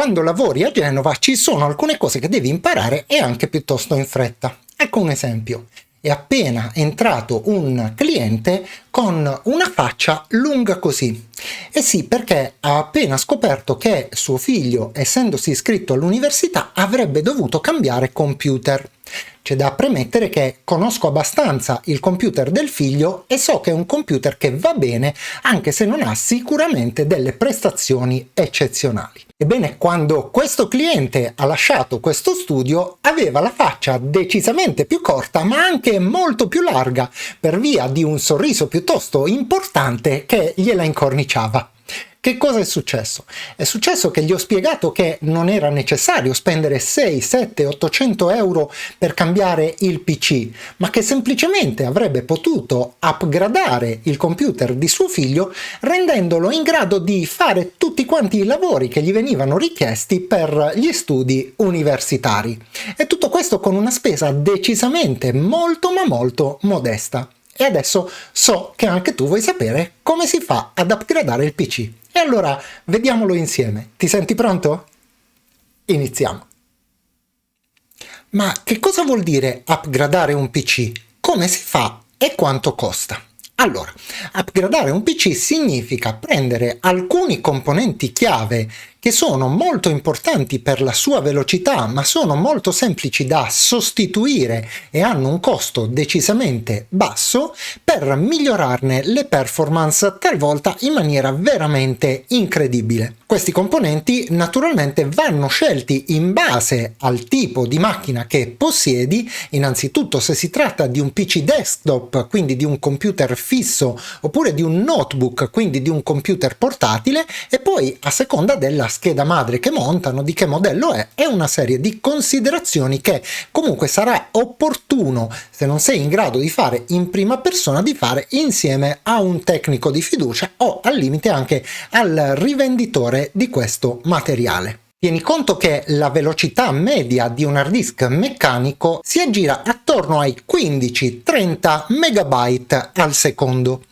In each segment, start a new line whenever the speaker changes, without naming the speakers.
quando lavori a Genova ci sono alcune cose che devi imparare e anche piuttosto in fretta. Ecco un esempio. È appena entrato un cliente con una faccia lunga così. E sì, perché ha appena scoperto che suo figlio, essendosi iscritto all'università, avrebbe dovuto cambiare computer. C'è da premettere che conosco abbastanza il computer del figlio e so che è un computer che va bene, anche se non ha sicuramente delle prestazioni eccezionali. Ebbene, quando questo cliente ha lasciato questo studio, aveva la faccia decisamente più corta, ma anche molto più larga, per via di un sorriso piuttosto importante che gliela incorniciava. Che cosa è successo? È successo che gli ho spiegato che non era necessario spendere 6, 7, 800 euro per cambiare il PC, ma che semplicemente avrebbe potuto upgradare il computer di suo figlio rendendolo in grado di fare tutti quanti i lavori che gli venivano richiesti per gli studi universitari. E tutto questo con una spesa decisamente molto ma molto modesta. E adesso so che anche tu vuoi sapere come si fa ad upgradare il PC. E allora vediamolo insieme. Ti senti pronto? Iniziamo. Ma che cosa vuol dire upgradare un PC? Come si fa e quanto costa? Allora, upgradare un PC significa prendere alcuni componenti chiave che sono molto importanti per la sua velocità, ma sono molto semplici da sostituire e hanno un costo decisamente basso, per migliorarne le performance talvolta in maniera veramente incredibile. Questi componenti naturalmente vanno scelti in base al tipo di macchina che possiedi, innanzitutto se si tratta di un PC desktop, quindi di un computer fisso, oppure di un notebook, quindi di un computer portatile, e poi a seconda della scheda madre che montano, di che modello è una serie di considerazioni che comunque sarà opportuno, se non sei in grado di fare in prima persona, di fare insieme a un tecnico di fiducia o al limite anche al rivenditore di questo materiale. Tieni conto che la velocità media di un hard disk meccanico si aggira attorno ai 15-30 megabyte al secondo.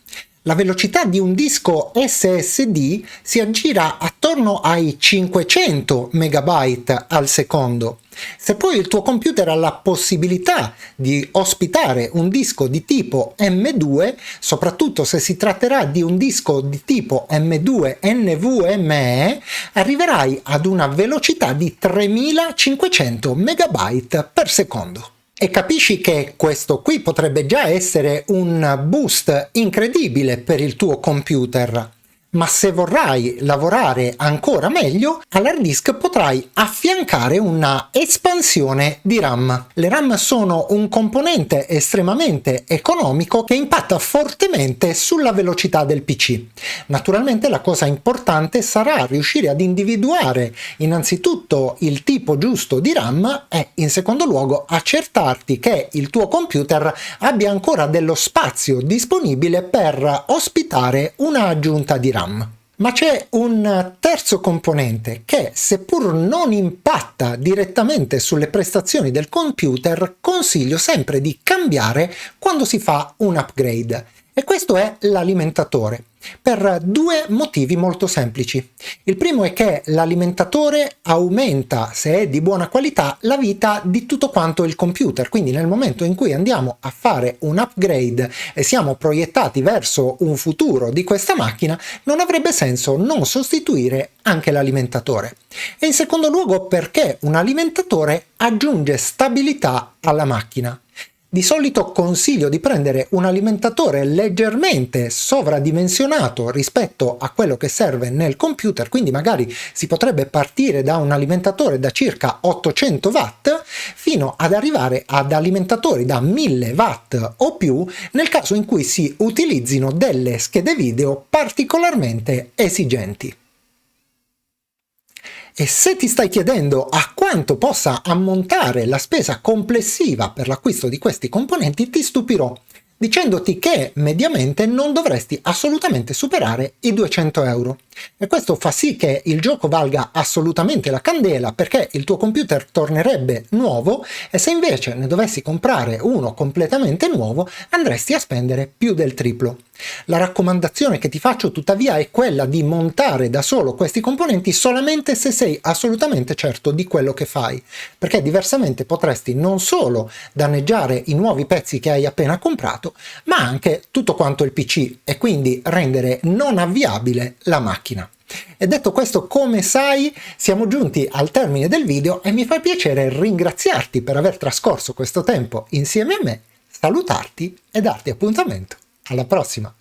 La velocità di un disco SSD si aggira attorno ai 500 megabyte al secondo. Se poi il tuo computer ha la possibilità di ospitare un disco di tipo M2, soprattutto se si tratterà di un disco di tipo M2 NVMe, arriverai ad una velocità di 3500 megabyte per secondo. E capisci che questo qui potrebbe già essere un boost incredibile per il tuo computer. Ma se vorrai lavorare ancora meglio, all'hard disk potrai affiancare una espansione di RAM. Le RAM sono un componente estremamente economico che impatta fortemente sulla velocità del PC. Naturalmente la cosa importante sarà riuscire ad individuare innanzitutto il tipo giusto di RAM e in secondo luogo accertarti che il tuo computer abbia ancora dello spazio disponibile per ospitare una aggiunta di RAM. Ma c'è un terzo componente che, seppur non impatta direttamente sulle prestazioni del computer, consiglio sempre di cambiare quando si fa un upgrade. E questo è l'alimentatore, per due motivi molto semplici. Il primo è che l'alimentatore aumenta, se è di buona qualità, la vita di tutto quanto il computer, quindi nel momento in cui andiamo a fare un upgrade e siamo proiettati verso un futuro di questa macchina, non avrebbe senso non sostituire anche l'alimentatore. E in secondo luogo perché un alimentatore aggiunge stabilità alla macchina. Di solito consiglio di prendere un alimentatore leggermente sovradimensionato rispetto a quello che serve nel computer, quindi magari si potrebbe partire da un alimentatore da circa 800 watt fino ad arrivare ad alimentatori da 1000 watt o più nel caso in cui si utilizzino delle schede video particolarmente esigenti. E se ti stai chiedendo a quanto possa ammontare la spesa complessiva per l'acquisto di questi componenti, ti stupirò dicendoti che mediamente non dovresti assolutamente superare i 200 euro. E questo fa sì che il gioco valga assolutamente la candela, perché il tuo computer tornerebbe nuovo e se invece ne dovessi comprare uno completamente nuovo andresti a spendere più del triplo. La raccomandazione che ti faccio tuttavia è quella di montare da solo questi componenti solamente se sei assolutamente certo di quello che fai, perché diversamente potresti non solo danneggiare i nuovi pezzi che hai appena comprato, ma anche tutto quanto il PC e quindi rendere non avviabile la macchina. E detto questo, come sai, siamo giunti al termine del video e mi fa piacere ringraziarti per aver trascorso questo tempo insieme a me, salutarti e darti appuntamento alla prossima.